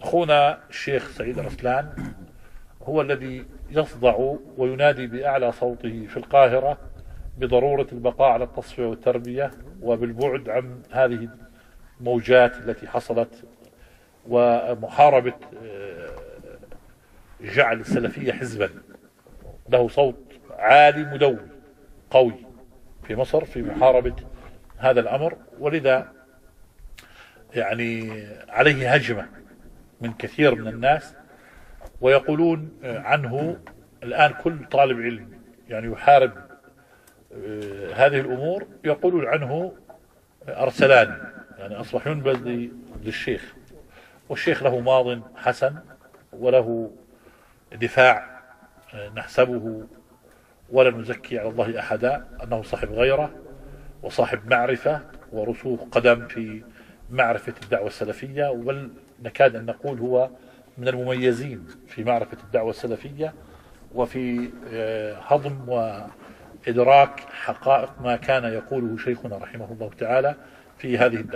أخونا الشيخ سعيد رسلان هو الذي يصدع وينادي بأعلى صوته في القاهرة بضرورة البقاء على التصفية والتربية وبالبعد عن هذه الموجات التي حصلت، ومحاربة جعل السلفية حزبا. له صوت عالي مدوي قوي في مصر في محاربة هذا الأمر، ولذا يعني عليه هجمة من كثير من الناس، ويقولون عنه الآن كل طالب علم يعني يحارب هذه الأمور يقولون عنه أرسلان، يعني أصبح ينبذ للشيخ، والشيخ له ماض حسن وله دفاع نحسبه ولا نزكي على الله أحدا أنه صاحب غيرة وصاحب معرفة ورسوخ قدم في معرفة الدعوة السلفية، بل نكاد أن نقول هو من المميزين في معرفة الدعوة السلفية وفي هضم وإدراك حقائق ما كان يقوله شيخنا رحمه الله تعالى في هذه الدعوة.